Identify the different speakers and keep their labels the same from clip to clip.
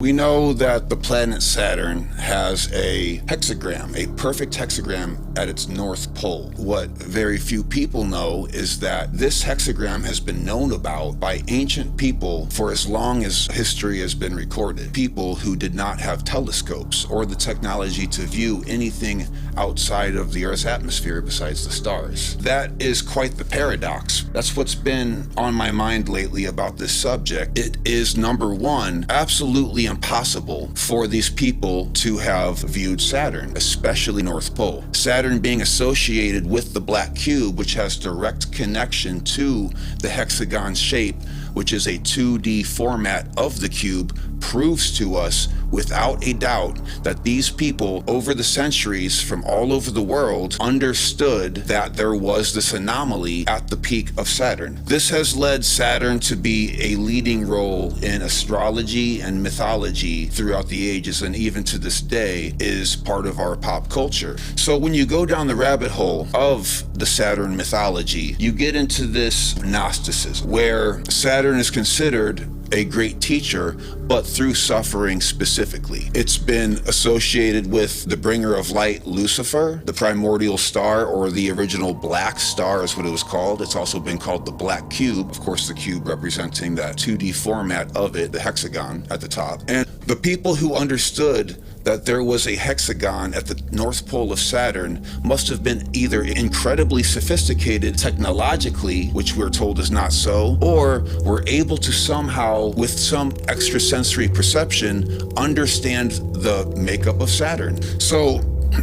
Speaker 1: We know that the planet Saturn has a hexagram, a perfect hexagram at its north pole. What very few people know is that this hexagram has been known about by ancient people for as long as history has been recorded. People who did not have telescopes or the technology to view anything outside of the Earth's atmosphere besides the stars. That is quite the paradox. That's what's been on my mind lately about this subject. It is, number one, absolutely impossible for these people to have viewed Saturn, especially North Pole. Saturn being associated with the black cube, which has direct connection to the hexagon shape, which is a 2D format of the cube, proves to us without a doubt that these people over the centuries from all over the world understood that there was this anomaly at the peak of Saturn. This has led Saturn to be a leading role in astrology and mythology throughout the ages, and even to this day is part of our pop culture. So when you go down the rabbit hole of the Saturn mythology, you get into this Gnosticism, where Saturn is considered a great teacher, but through suffering specifically. It's been associated with the bringer of light, Lucifer, the primordial star, or the original black star is what it was called. It's also been called the black cube. Of course, the cube representing that 2D format of it, the hexagon at the top. And the people who understood that there was a hexagon at the North Pole of Saturn must have been either incredibly sophisticated technologically, which we're told is not so, or were able to somehow, with some extrasensory perception, understand the makeup of Saturn. So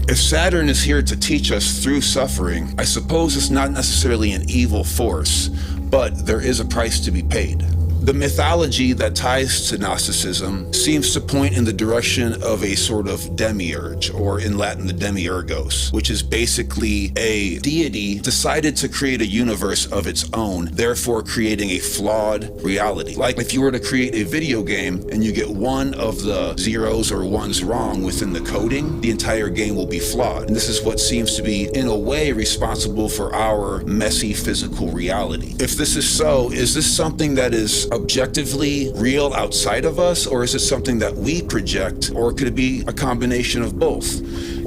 Speaker 1: if Saturn is here to teach us through suffering, I suppose it's not necessarily an evil force, but there is a price to be paid. The mythology that ties to Gnosticism seems to point in the direction of a sort of demiurge, or in Latin, the demiurgos, which is basically a deity decided to create a universe of its own, therefore creating a flawed reality. Like if you were to create a video game and you get one of the zeros or ones wrong within the coding, the entire game will be flawed. And this is what seems to be, in a way, responsible for our messy physical reality. If this is so, is this something that is objectively real outside of us, or is it something that we project, or could it be a combination of both?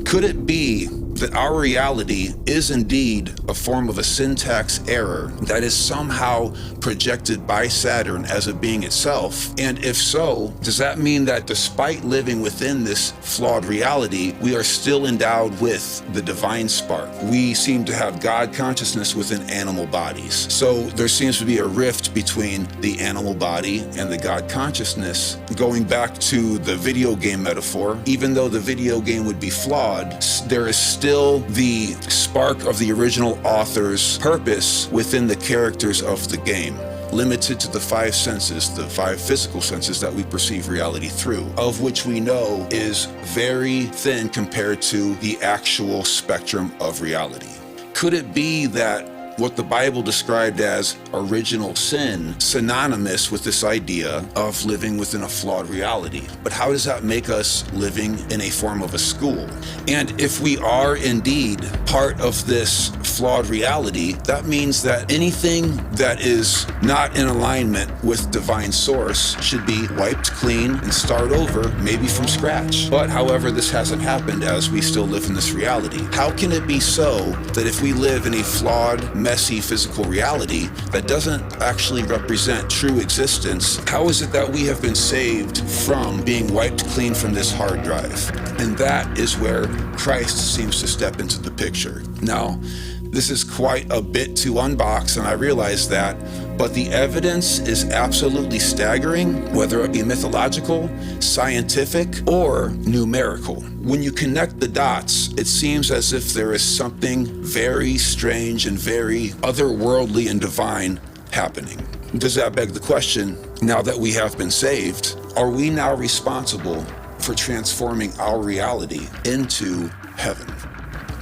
Speaker 1: Could it be that our reality is indeed a form of a syntax error that is somehow projected by Saturn as a being itself? And if so, does that mean that despite living within this flawed reality, we are still endowed with the divine spark? We seem to have God consciousness within animal bodies. So there seems to be a rift between the animal body and the God consciousness. Going back to the video game metaphor, even though the video game would be flawed, there is still the spark of the original author's purpose within the characters of the game, limited to the five senses, the five physical senses that we perceive reality through, of which we know is very thin compared to the actual spectrum of reality. Could it be that what the Bible described as original sin, synonymous with this idea of living within a flawed reality? But how does that make us living in a form of a school? And if we are indeed part of this flawed reality, that means that anything that is not in alignment with divine source should be wiped clean and start over, maybe from scratch. But however, this hasn't happened as we still live in this reality. How can it be so that if we live in a flawed, messy physical reality that doesn't actually represent true existence, how is it that we have been saved from being wiped clean from this hard drive? And that is where Christ seems to step into the picture. Now, this is quite a bit to unbox, and I realize that, but the evidence is absolutely staggering, whether it be mythological, scientific, or numerical. When you connect the dots, it seems as if there is something very strange and very otherworldly and divine happening. Does that beg the question, now that we have been saved, are we now responsible for transforming our reality into heaven,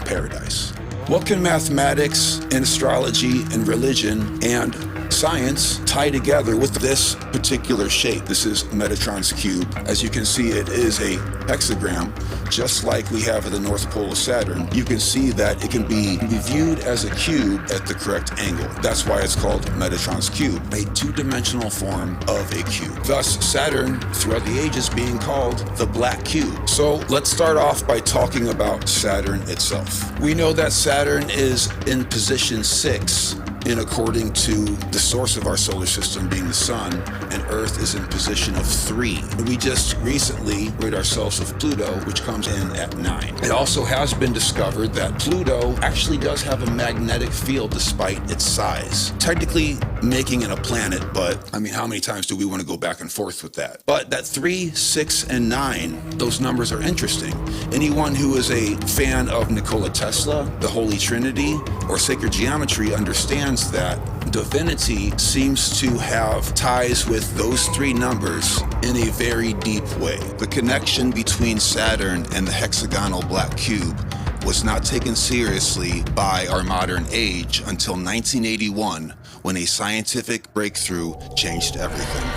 Speaker 1: paradise? What can mathematics and astrology and religion and science tie together with this particular shape. This is Metatron's cube. As you can see, it is a hexagram, just like we have at the North Pole of Saturn. You can see that it can be viewed as a cube at the correct angle. That's why it's called Metatron's cube, a two-dimensional form of a cube. Thus, Saturn, throughout the ages, being called the black cube. So let's start off by talking about Saturn itself. We know that Saturn is in position 6 according to the source of our solar system being the sun, and Earth is in position of 3. We just recently rid ourselves of Pluto, which comes in at 9. It also has been discovered that Pluto actually does have a magnetic field despite its size, technically making it a planet, but I mean, how many times do we want to go back and forth with that? But that 3, 6, and 9, those numbers are interesting. Anyone who is a fan of Nikola Tesla, the Holy Trinity, or sacred geometry understands that divinity seems to have ties with those 3 numbers in a very deep way. The connection between Saturn and the hexagonal black cube was not taken seriously by our modern age until 1981, when a scientific breakthrough changed everything.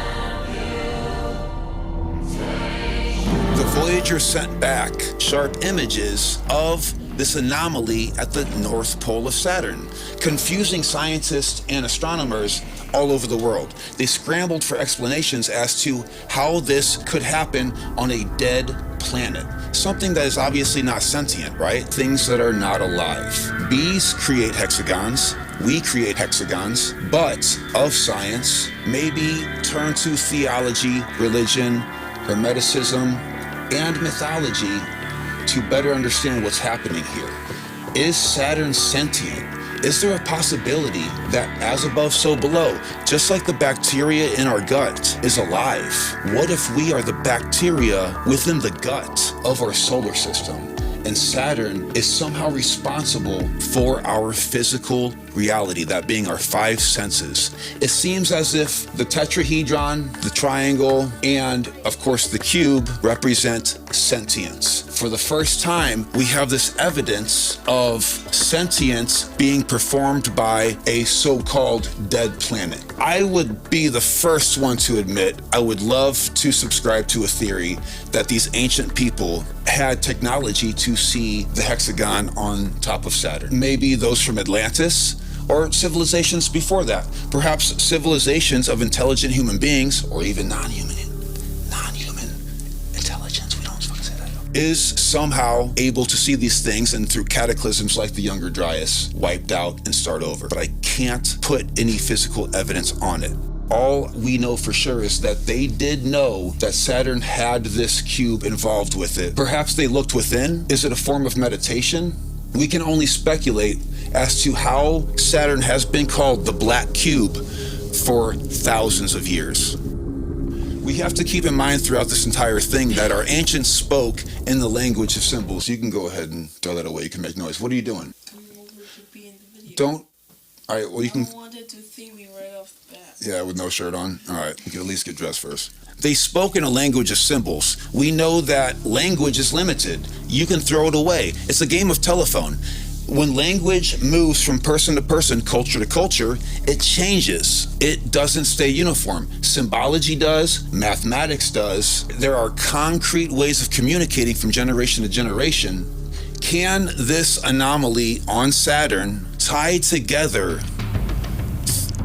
Speaker 1: The Voyager sent back sharp images of this anomaly at the North Pole of Saturn, confusing scientists and astronomers all over the world. They scrambled for explanations as to how this could happen on a dead planet. Something that is obviously not sentient, right? Things that are not alive. Bees create hexagons. We create hexagons, but of science, maybe turn to theology, religion, hermeticism, and mythology to better understand what's happening here. Is Saturn sentient? Is there a possibility that as above, so below, just like the bacteria in our gut is alive, what if we are the bacteria within the gut of our solar system? And Saturn is somehow responsible for our physical reality, that being our 5 senses. It seems as if the tetrahedron, the triangle, and of course the cube represent sentience. For the first time, we have this evidence of sentience being performed by a so-called dead planet. I would be the first one to admit I would love to subscribe to a theory that these ancient people had technology to see the hexagon on top of Saturn. Maybe those from Atlantis, or civilizations before that. Perhaps civilizations of intelligent human beings, or even non-human intelligence, we don't fucking say that, is somehow able to see these things, and through cataclysms like the Younger Dryas, wiped out and start over. But I can't put any physical evidence on it. All we know for sure is that they did know that Saturn had this cube involved with it. Perhaps they looked within. Is it a form of meditation? We can only speculate as to how Saturn has been called the black cube for thousands of years. We have to keep in mind throughout this entire thing that our ancients spoke in the language of symbols. You can go ahead and throw that away. You can make noise. What are you doing? Don't. All right, well, you can.
Speaker 2: I wanted to see me right off the bat.
Speaker 1: Yeah, with no shirt on? All right, you can at least get dressed first. They spoke in a language of symbols. We know that language is limited. You can throw it away. It's a game of telephone. When language moves from person to person, culture to culture, it changes. It doesn't stay uniform. Symbology does, mathematics does. There are concrete ways of communicating from generation to generation. Can this anomaly on Saturn tie together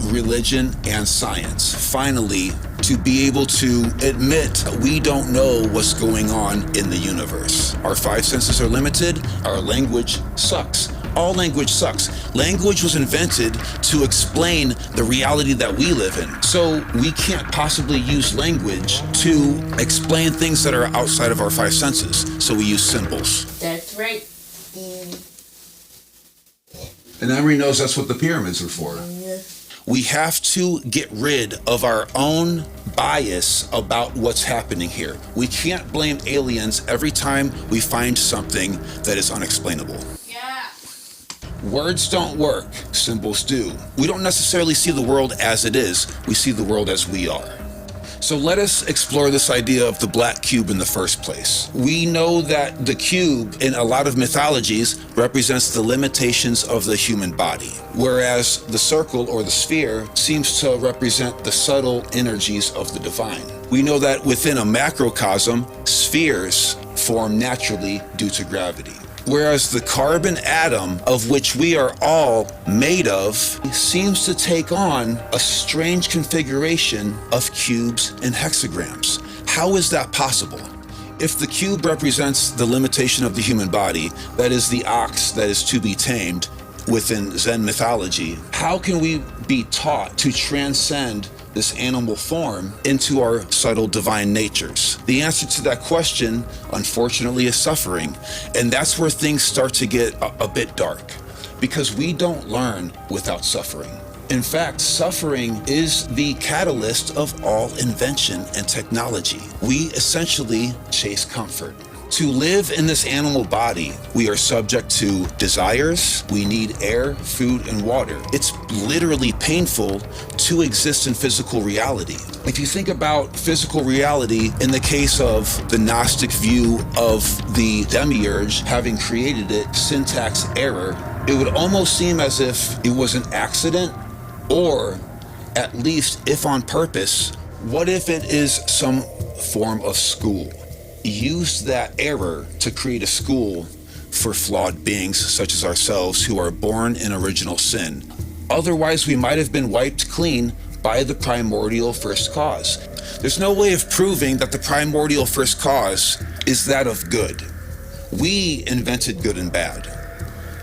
Speaker 1: religion and science, finally, to be able to admit that we don't know what's going on in the universe? Our 5 senses are limited. Our language sucks. All language sucks. Language was invented to explain the reality that we live in. So we can't possibly use language to explain things that are outside of our 5 senses. So we use symbols.
Speaker 2: That's right.
Speaker 1: And everybody knows that's what the pyramids are for. We have to get rid of our own bias about what's happening here. We can't blame aliens every time we find something that is unexplainable.
Speaker 2: Yeah.
Speaker 1: Words don't work, symbols do. We don't necessarily see the world as it is, we see the world as we are. So let us explore this idea of the black cube in the first place. We know that the cube in a lot of mythologies represents the limitations of the human body, whereas the circle or the sphere seems to represent the subtle energies of the divine. We know that within a macrocosm, spheres form naturally due to gravity, whereas the carbon atom, of which we are all made of, seems to take on a strange configuration of cubes and hexagrams. How is that possible? If the cube represents the limitation of the human body, that is the ox that is to be tamed within Zen mythology, how can we be taught to transcend this animal form into our subtle divine natures? The answer to that question, unfortunately, is suffering. And that's where things start to get a bit dark, because we don't learn without suffering. In fact, suffering is the catalyst of all invention and technology. We essentially chase comfort. To live in this animal body, we are subject to desires. We need air, food, and water. It's literally painful to exist in physical reality. If you think about physical reality in the case of the Gnostic view of the demiurge having created it, syntax error, it would almost seem as if it was an accident, or at least if on purpose. What if it is some form of school? Use that error to create a school for flawed beings such as ourselves who are born in original sin. Otherwise, we might have been wiped clean by the primordial first cause. There's no way of proving that the primordial first cause is that of good. We invented good and bad.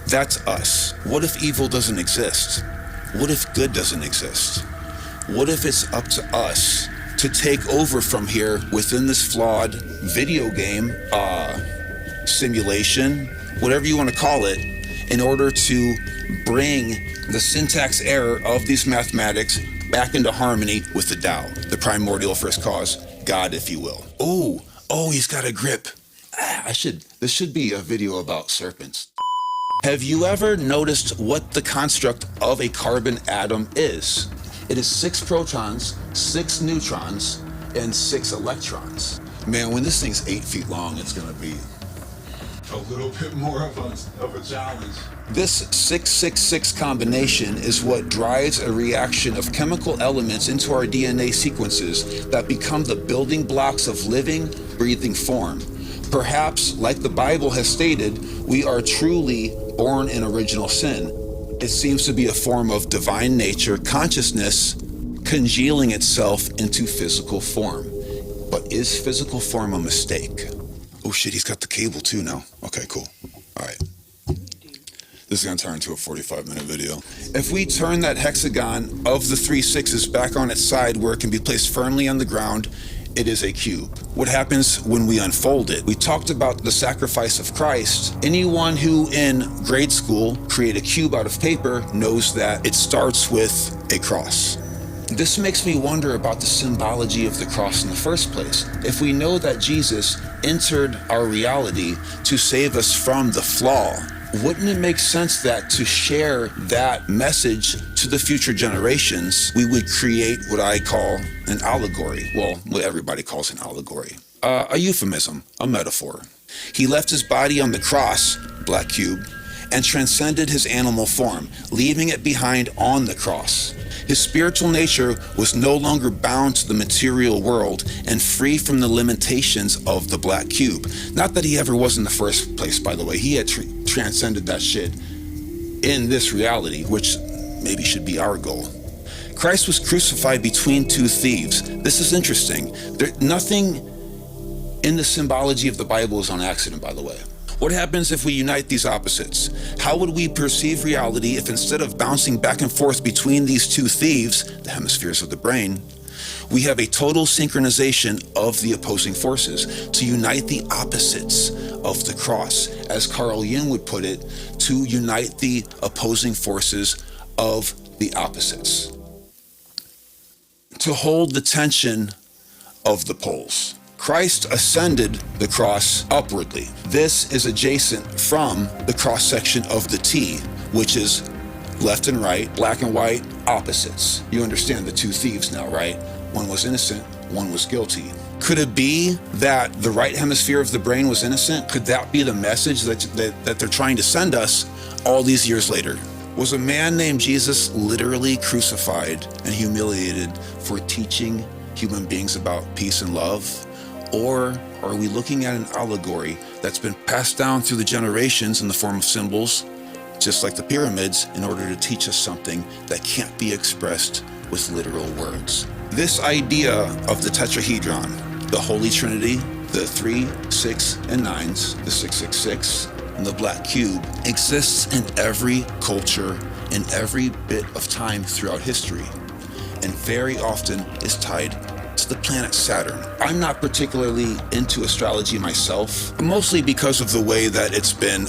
Speaker 1: That's us. What if evil doesn't exist? What if good doesn't exist? What if it's up to us to take over from here within this flawed video game, simulation, whatever you want to call it, in order to bring the syntax error of these mathematics back into harmony with the Tao, the primordial first cause, God, if you will. Oh, he's got a grip. This should be a video about serpents. Have you ever noticed what the construct of a carbon atom is? It is 6 protons, 6 neutrons, and 6 electrons. Man, when this thing's 8 feet long, it's gonna be a little bit more of a challenge. This 666 combination is what drives a reaction of chemical elements into our DNA sequences that become the building blocks of living, breathing form. Perhaps, like the Bible has stated, we are truly born in original sin. It seems to be a form of divine nature, consciousness, congealing itself into physical form. But is physical form a mistake? Oh shit, he's got the cable too now. Okay, cool. All right. This is gonna turn into a 45-minute video. If we turn that hexagon of the 3 sixes back on its side where it can be placed firmly on the ground, it is a cube. What happens when we unfold it? We talked about the sacrifice of Christ. Anyone who in grade school create a cube out of paper knows that it starts with a cross. This makes me wonder about the symbology of the cross in the first place. If we know that Jesus entered our reality to save us from the flaw, wouldn't it make sense that to share that message to the future generations, we would create what I call an allegory? Well, what everybody calls an allegory. A euphemism, a metaphor. He left his body on the cross, black cube, and transcended his animal form, leaving it behind on the cross. His spiritual nature was no longer bound to the material world and free from the limitations of the black cube. Not that he ever was in the first place, by the way. He had transcended that shit in this reality, which maybe should be our goal. Christ was crucified between 2 thieves. This is interesting. Nothing in the symbology of the Bible is on accident, by the way. What happens if we unite these opposites? How would we perceive reality if instead of bouncing back and forth between these 2 thieves, the hemispheres of the brain, we have a total synchronization of the opposing forces to unite the opposites of the cross? As Carl Jung would put it, to unite the opposing forces of the opposites. To hold the tension of the poles. Christ ascended the cross upwardly. This is adjacent from the cross-section of the T, which is left and right, black and white, opposites. You understand the 2 thieves now, right? One was innocent, one was guilty. Could it be that the right hemisphere of the brain was innocent? Could that be the message that they're trying to send us all these years later? Was a man named Jesus literally crucified and humiliated for teaching human beings about peace and love? Or are we looking at an allegory that's been passed down through the generations in the form of symbols, just like the pyramids, in order to teach us something that can't be expressed with literal words? This idea of the tetrahedron, the Holy Trinity, the 3, 6, and 9s, the 666, and the black cube, exists in every culture, in every bit of time throughout history, and very often is tied to the planet Saturn. I'm not particularly into astrology myself, mostly because of the way that it's been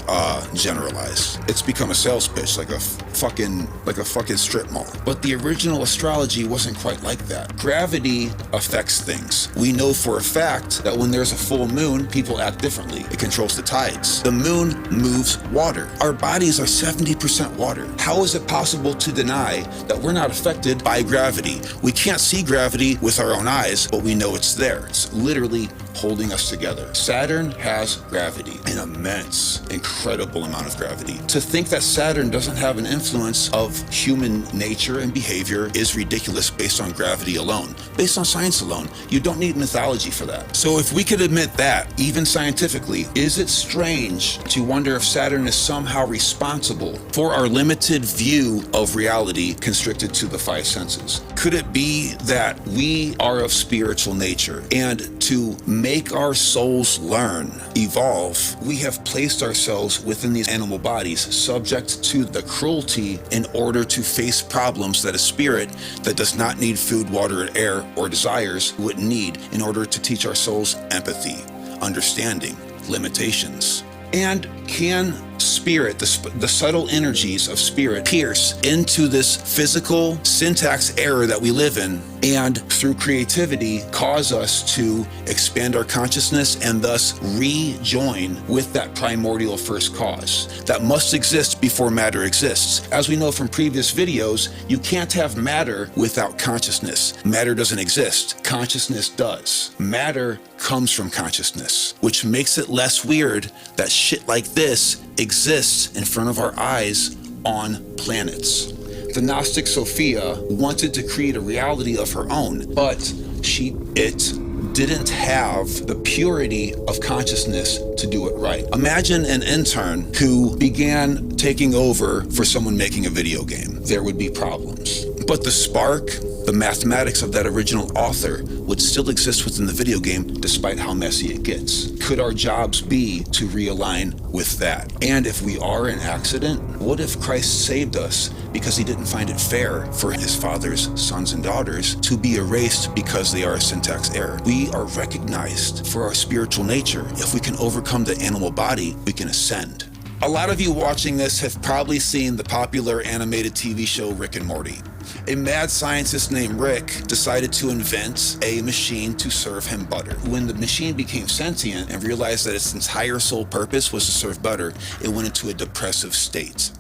Speaker 1: generalized. It's become a sales pitch, like a fucking strip mall. But the original astrology wasn't quite like that. Gravity affects things. We know for a fact that when there's a full moon, people act differently. It controls the tides. The moon moves water. Our bodies are 70% water. How is it possible to deny that we're not affected by gravity? We can't see gravity with our own eyes, but we know it's there. It's literally holding us together. Saturn has gravity, an immense, incredible amount of gravity. To think that Saturn doesn't have an influence of human nature and behavior is ridiculous based on gravity alone. Based on science alone, you don't need mythology for that. So if we could admit that, even scientifically, is it strange to wonder if Saturn is somehow responsible for our limited view of reality constricted to the 5 senses? Could it be that we are of spiritual nature, and to make our souls learn, evolve, we have placed ourselves within these animal bodies, subject to the cruelty in order to face problems that a spirit that does not need food, water, and air, or desires would need in order to teach our souls empathy, understanding, limitations? And can spirit, the subtle energies of spirit, pierce into this physical syntax error that we live in, and through creativity cause us to expand our consciousness and thus rejoin with that primordial first cause that must exist before matter exists? As we know from previous videos, you can't have matter without consciousness. Matter doesn't exist. Consciousness does. Matter comes from consciousness, which makes it less weird that shit like this exists in front of our eyes on planets. The Gnostic Sophia wanted to create a reality of her own, but it didn't have the purity of consciousness to do it right. Imagine an intern who began taking over for someone making a video game. There would be problems. But the spark, the mathematics of that original author would still exist within the video game despite how messy it gets. Could our jobs be to realign with that? And if we are an accident, what if Christ saved us because he didn't find it fair for his father's sons and daughters to be erased because they are a syntax error? We are recognized for our spiritual nature. If we can overcome the animal body, we can ascend. A lot of you watching this have probably seen the popular animated TV show Rick and Morty. A mad scientist named Rick decided to invent a machine to serve him butter. When the machine became sentient and realized that its entire sole purpose was to serve butter, it went into a depressive state.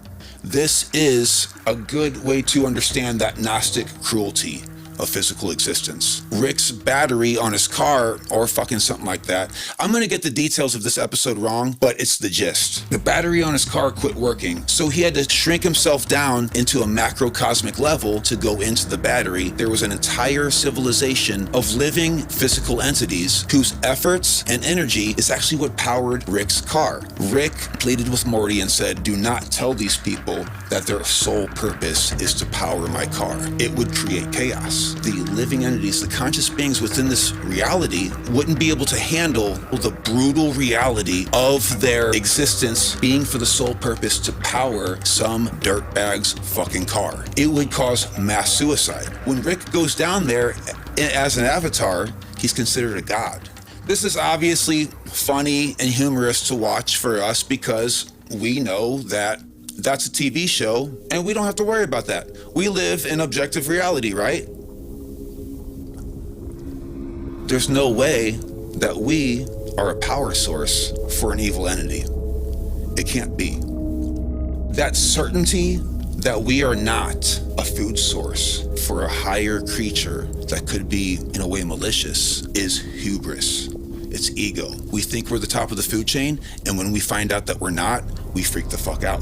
Speaker 1: This is a good way to understand that Gnostic cruelty of physical existence. Rick's battery on his car, or fucking something like that. I'm gonna get the details of this episode wrong, but it's the gist. The battery on his car quit working, so he had to shrink himself down into a macrocosmic level to go into the battery. There was an entire civilization of living physical entities whose efforts and energy is actually what powered Rick's car. Rick pleaded with Morty and said, "Do not tell these people that their sole purpose is to power my car. It would create chaos." The living entities, the conscious beings within this reality, wouldn't be able to handle the brutal reality of their existence being for the sole purpose to power some dirtbag's fucking car. It would cause mass suicide. When Rick goes down there as an avatar, he's considered a god. This is obviously funny and humorous to watch for us because we know that that's a TV show and we don't have to worry about that. We live in objective reality, right? There's no way that we are a power source for an evil entity. It can't be. That certainty that we are not a food source for a higher creature that could be, in a way, malicious is hubris. It's ego. We think we're the top of the food chain, and when we find out that we're not, we freak the fuck out.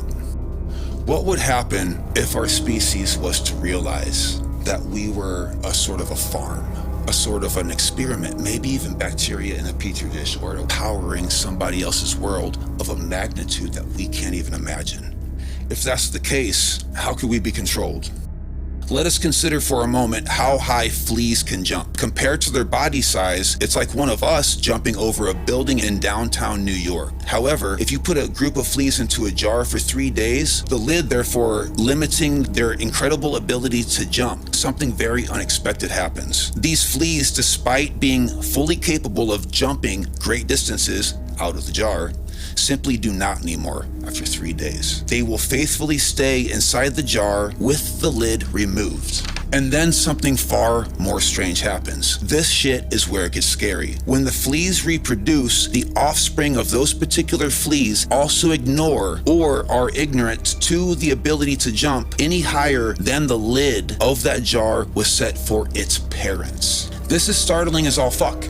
Speaker 1: What would happen if our species was to realize that we were a sort of a farm, a sort of an experiment, maybe even bacteria in a petri dish, or powering somebody else's world of a magnitude that we can't even imagine? If that's the case, how could we be controlled? Let us consider for a moment how high fleas can jump. Compared to their body size, it's like one of us jumping over a building in downtown New York. However, if you put a group of fleas into a jar for 3 days, the lid, therefore, limiting their incredible ability to jump, something very unexpected happens. These fleas, despite being fully capable of jumping great distances out of the jar, simply do not anymore after 3 days. They will faithfully stay inside the jar with the lid removed. And then something far more strange happens. This shit is where it gets scary. When the fleas reproduce, the offspring of those particular fleas also ignore or are ignorant to the ability to jump any higher than the lid of that jar was set for its parents. This is startling as all fuck.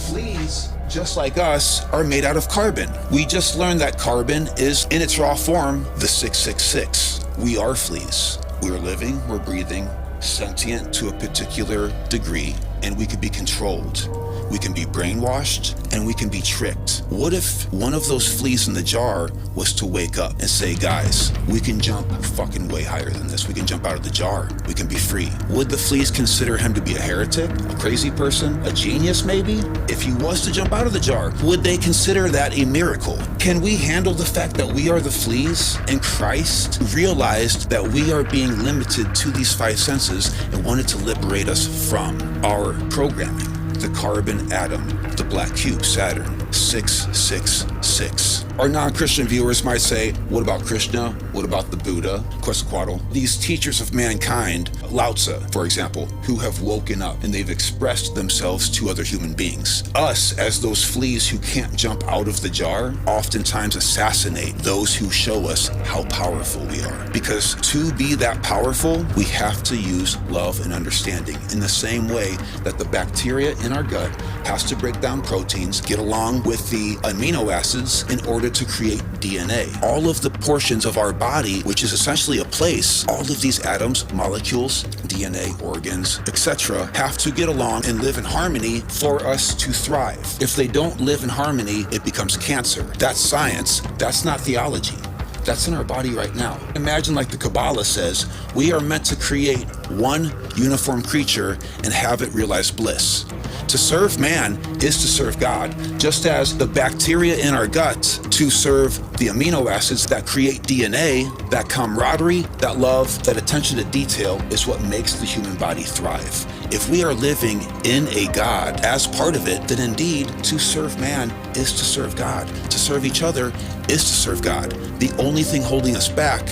Speaker 1: Fleas, just like us, are made out of carbon. We just learned that carbon is, in its raw form, the 666. We are fleas. We're living, we're breathing, sentient to a particular degree, and we can be controlled. We can be brainwashed, and we can be tricked. What if one of those fleas in the jar was to wake up and say, guys, we can jump fucking way higher than this. We can jump out of the jar. We can be free. Would the fleas consider him to be a heretic, a crazy person, a genius maybe? If he was to jump out of the jar, would they consider that a miracle? Can we handle the fact that we are the fleas and Christ realized that we are being limited to these 5 senses and wanted to liberate us from our programming? The carbon atom, the black cube, Saturn, 666. Our non-Christian viewers might say, what about Krishna? What about the Buddha, Quetzalcoatl? These teachers of mankind, Lao Tzu, for example, who have woken up and they've expressed themselves to other human beings. Us, as those fleas who can't jump out of the jar, oftentimes assassinate those who show us how powerful we are. Because to be that powerful, we have to use love and understanding in the same way that the bacteria in our gut has to break down proteins, get along with the amino acids in order to create DNA. All of the portions of our body, which is essentially a place, all of these atoms, molecules, DNA, organs, etc., have to get along and live in harmony for us to thrive. If they don't live in harmony, it becomes cancer. That's science. That's not theology. That's in our body right now. Imagine, like the Kabbalah says, we are meant to create one uniform creature and have it realize bliss. To serve man is to serve God, just as the bacteria in our gut to serve the amino acids that create DNA. That camaraderie, that love, that attention to detail is what makes the human body thrive. If we are living in a God as part of it, then indeed to serve man is to serve God. To serve each other is to serve God. The only thing holding us back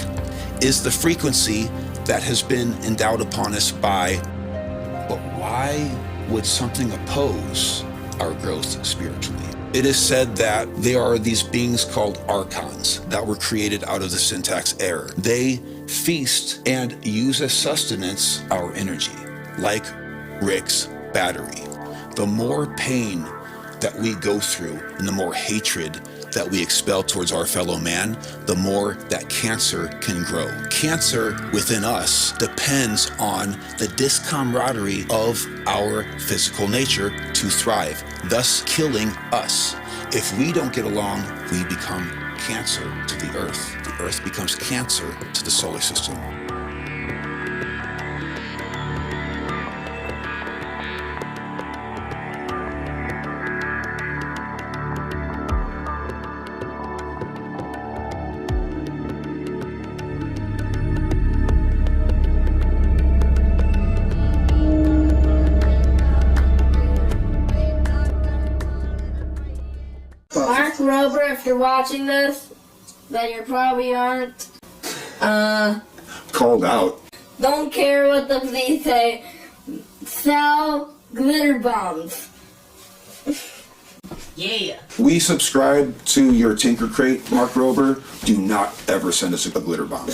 Speaker 1: is the frequency that has been endowed upon us by. But why would something oppose our growth spiritually? It is said that there are these beings called archons that were created out of the syntax error. They feast and use as sustenance our energy, like Rick's battery. The more pain that we go through and the more hatred that we expel towards our fellow man, the more that cancer can grow. Cancer within us depends on the discamaraderie of our physical nature to thrive, thus killing us. If we don't get along, we become cancer to the earth. The earth becomes cancer to the solar system.
Speaker 3: Mark Rober, if you're watching this, that you probably aren't,
Speaker 1: Called out.
Speaker 3: don't care what the police say, sell glitter bombs.
Speaker 2: Yeah.
Speaker 1: We subscribe to your Tinker Crate, Mark Rober. Do not ever send us a glitter bomb.